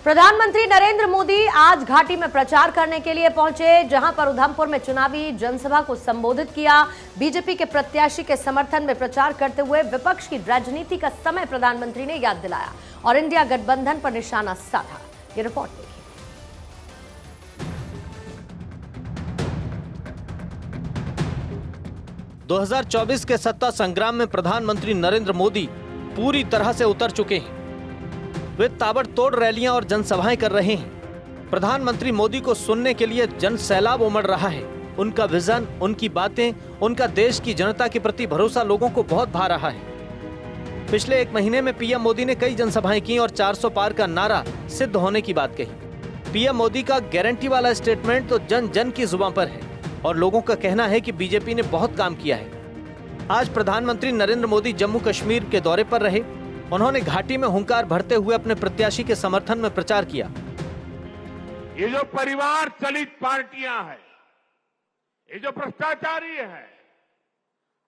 प्रधानमंत्री नरेंद्र मोदी आज घाटी में प्रचार करने के लिए पहुंचे, जहां पर उधमपुर में चुनावी जनसभा को संबोधित किया। बीजेपी के प्रत्याशी के समर्थन में प्रचार करते हुए विपक्ष की राजनीति का समय प्रधानमंत्री ने याद दिलाया और इंडिया गठबंधन पर निशाना साधा। ये रिपोर्ट देखिए। 2024 के सत्ता संग्राम में प्रधानमंत्री नरेंद्र मोदी पूरी तरह से उतर चुके हैं। वे ताबड़तोड़ रैलियां और जनसभाएं कर रहे हैं। प्रधानमंत्री मोदी को सुनने के लिए जन सैलाब उमड़ रहा है। उनका विजन, उनकी बातें, उनका देश की जनता के प्रति भरोसा लोगों को बहुत भा रहा है। पिछले एक महीने में पीएम मोदी ने कई जनसभाएं की और 400 पार का नारा सिद्ध होने की बात कही। पीएम मोदी का गारंटी वाला स्टेटमेंट तो जन जन की जुबान पर है और लोगों का कहना है कि बीजेपी ने बहुत काम किया है। आज प्रधानमंत्री नरेंद्र मोदी जम्मू कश्मीर के दौरे पर रहे। उन्होंने घाटी में हुंकार भरते हुए अपने प्रत्याशी के समर्थन में प्रचार किया। ये जो परिवार चलित पार्टियां हैं, ये जो भ्रष्टाचारी है,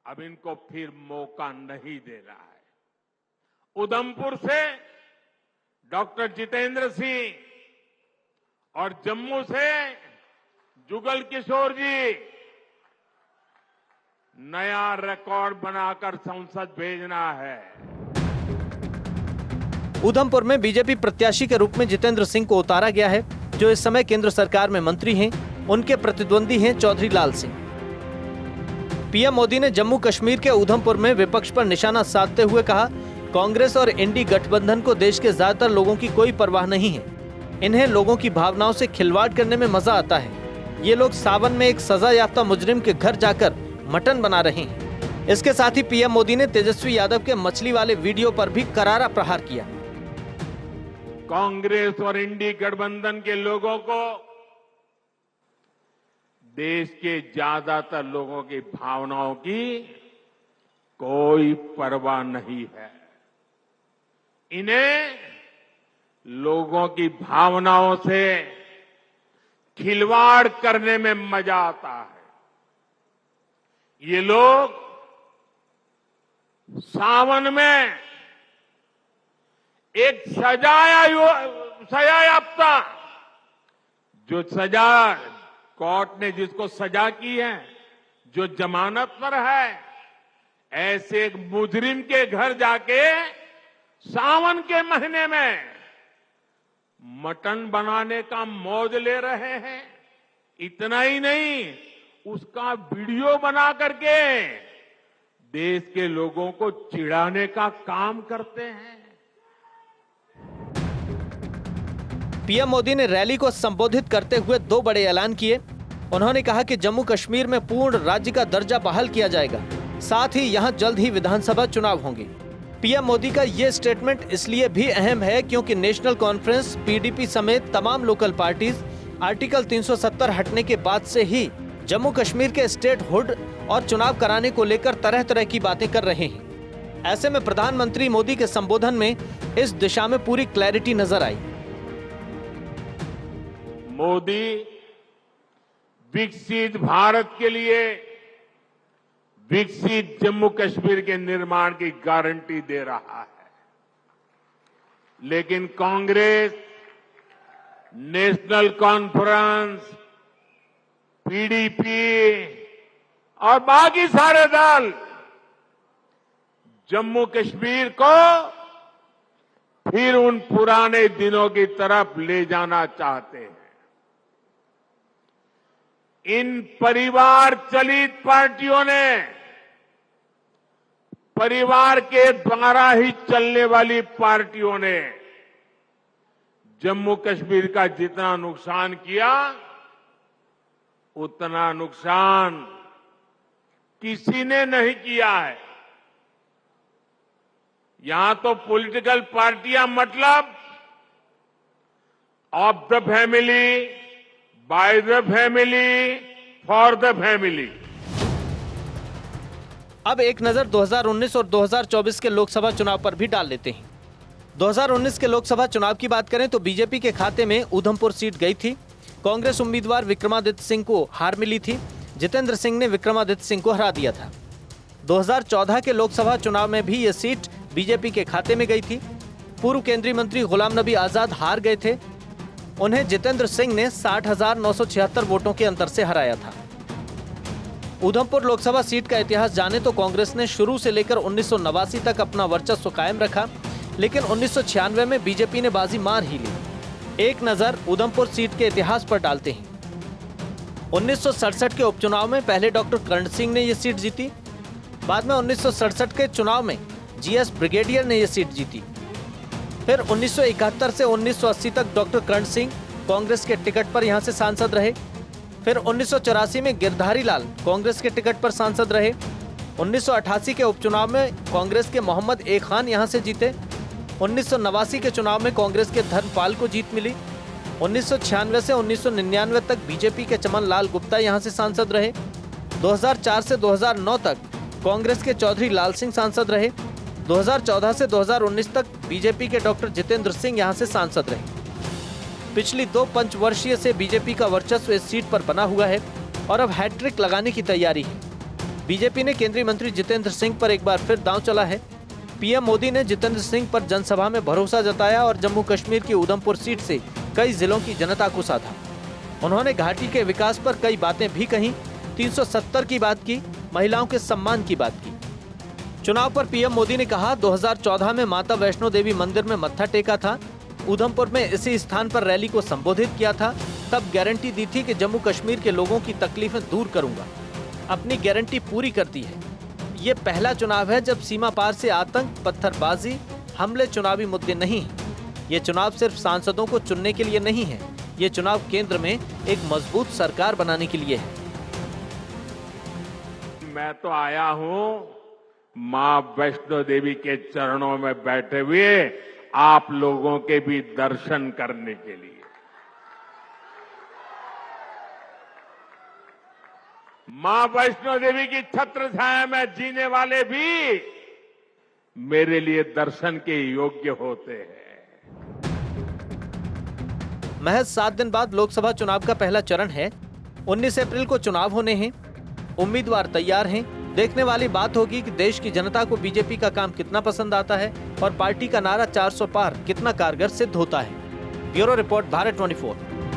अब इनको फिर मौका नहीं देना है। उधमपुर से डॉक्टर जितेंद्र सिंह और जम्मू से जुगल किशोर जी नया रिकॉर्ड बनाकर संसद भेजना है। उधमपुर में बीजेपी प्रत्याशी के रूप में जितेंद्र सिंह को उतारा गया है, जो इस समय केंद्र सरकार में मंत्री हैं। उनके प्रतिद्वंदी हैं चौधरी लाल सिंह। पीएम मोदी ने जम्मू कश्मीर के उधमपुर में विपक्ष पर निशाना साधते हुए कहा, कांग्रेस और इंडी गठबंधन को देश के ज्यादातर लोगों की कोई परवाह नहीं है। इन्हें लोगों की भावनाओं से खिलवाड़ करने में मजा आता है। ये लोग सावन में एक सजा याफ्ता मुजरिम के घर जाकर मटन बना रहे हैं। इसके साथ ही पीएम मोदी ने तेजस्वी यादव के मछली वाले वीडियो पर भी करारा प्रहार किया। कांग्रेस और इंडी गठबंधन के लोगों को देश के ज्यादातर लोगों की भावनाओं की कोई परवाह नहीं है। इन्हें लोगों की भावनाओं से खिलवाड़ करने में मजा आता है। ये लोग सावन में एक सजा याफ्ता, जो सजा कोर्ट ने जिसको सजा की है, जो जमानत पर है, ऐसे एक मुजरिम के घर जाके सावन के महीने में मटन बनाने का मौज ले रहे हैं। इतना ही नहीं, उसका वीडियो बना करके देश के लोगों को चिढ़ाने का काम करते हैं। पीएम मोदी ने रैली को संबोधित करते हुए दो बड़े ऐलान किए। उन्होंने कहा कि जम्मू कश्मीर में पूर्ण राज्य का दर्जा बहाल किया जाएगा, साथ ही यहां जल्द ही विधानसभा चुनाव होंगे। पीएम मोदी का ये स्टेटमेंट इसलिए भी अहम है क्योंकि नेशनल कॉन्फ्रेंस, पीडीपी समेत तमाम लोकल पार्टीज आर्टिकल 370 हटने के बाद से ही जम्मू कश्मीर के स्टेट हुड और चुनाव कराने को लेकर तरह तरह की बातें कर रहे हैं। ऐसे में प्रधानमंत्री मोदी के संबोधन में इस दिशा में पूरी क्लैरिटी नजर आई। मोदी विकसित भारत के लिए विकसित जम्मू कश्मीर के निर्माण की गारंटी दे रहा है, लेकिन कांग्रेस, नेशनल कॉन्फ्रेंस, पीडीपी और बाकी सारे दल जम्मू कश्मीर को फिर उन पुराने दिनों की तरफ ले जाना चाहते हैं। इन परिवार चलित पार्टियों ने, परिवार के द्वारा ही चलने वाली पार्टियों ने जम्मू कश्मीर का जितना नुकसान किया, उतना नुकसान किसी ने नहीं किया है। यहां तो पॉलिटिकल पार्टियां मतलब of the family, by the family, for the family. अब एक नजर 2019 और 2024 के लोकसभा चुनाव पर भी डाल लेते हैं। 2019 के लोकसभा चुनाव की बात करें तो बीजेपी के खाते में उधमपुर सीट गई थी। कांग्रेस उम्मीदवार विक्रमादित्य सिंह को हार मिली थी। जितेंद्र सिंह ने विक्रमादित्य सिंह को हरा दिया था। 2014 के लोकसभा चुनाव में भी ये सीट बीजेपी के खाते में गई थी। पूर्व केंद्रीय मंत्री गुलाम नबी आजाद हार गए थे। उन्हें जितेंद्र सिंह ने 60,976 वोटों के अंतर से हराया था। उधमपुर लोकसभा सीट का इतिहास जाने तो कांग्रेस ने शुरू से लेकर 1989 तक अपना वर्चस्व कायम रखा, लेकिन 1996 में बीजेपी ने बाजी मार ही ली। एक नजर उधमपुर सीट के इतिहास पर डालते हैं। 1967 के उपचुनाव में पहले डॉक्टर कर्ण सिंह ने यह सीट जीती। बाद में 1967 के चुनाव में जीएस ब्रिगेडियर ने यह सीट जीती। फिर 1971 से 1980 तक डॉक्टर कर्ण सिंह कांग्रेस के टिकट पर यहां से सांसद रहे। फिर 1984 में गिरधारी लाल कांग्रेस के टिकट पर सांसद रहे। 1988 के उपचुनाव में कांग्रेस के मोहम्मद ए खान यहां से जीते। 1989 के चुनाव में कांग्रेस के धर्मपाल को जीत मिली। 1996 से 1999 तक बीजेपी के चमन लाल गुप्ता यहां से सांसद रहे। 2004 से 2009 तक कांग्रेस के चौधरी लाल सिंह सांसद रहे। 2014 से 2019 तक बीजेपी के डॉक्टर जितेंद्र सिंह यहां से सांसद रहे। पिछली 2 पंचवर्षीय से बीजेपी का वर्चस्व इस सीट पर बना हुआ है और अब हैट्रिक लगाने की तैयारी है। बीजेपी ने केंद्रीय मंत्री जितेंद्र सिंह पर एक बार फिर दांव चला है। पीएम मोदी ने जितेंद्र सिंह पर जनसभा में भरोसा जताया और जम्मू कश्मीर की उधमपुर सीट से कई जिलों की जनता को साधा। उन्होंने घाटी के विकास पर कई बातें भी कही। 370 की बात की, महिलाओं के सम्मान की बात की। चुनाव पर पीएम मोदी ने कहा, 2014 में माता वैष्णो देवी मंदिर में मत्था टेका था। उधमपुर में इसी स्थान पर रैली को संबोधित किया था। तब गारंटी दी थी कि जम्मू कश्मीर के लोगों की तकलीफें दूर करूंगा। अपनी गारंटी पूरी करती है। ये पहला चुनाव है जब सीमा पार से आतंक, पत्थरबाजी, हमले चुनावी मुद्दे नहीं हैं। ये चुनाव सिर्फ सांसदों को चुनने के लिए नहीं है। ये चुनाव केंद्र में एक मजबूत सरकार बनाने के लिए है। मैं तो आया हूं मां वैष्णो देवी के चरणों में बैठे हुए आप लोगों के भी दर्शन करने के लिए। मां वैष्णो देवी की छत्र छाया में जीने वाले भी मेरे लिए दर्शन के योग्य होते हैं। महज 7 दिन बाद लोकसभा चुनाव का पहला चरण है। 19 अप्रैल को चुनाव होने हैं। उम्मीदवार तैयार हैं। देखने वाली बात होगी कि देश की जनता को बीजेपी का काम कितना पसंद आता है और पार्टी का नारा 400 पार कितना कारगर सिद्ध होता है। Bureau report, Bharat 24।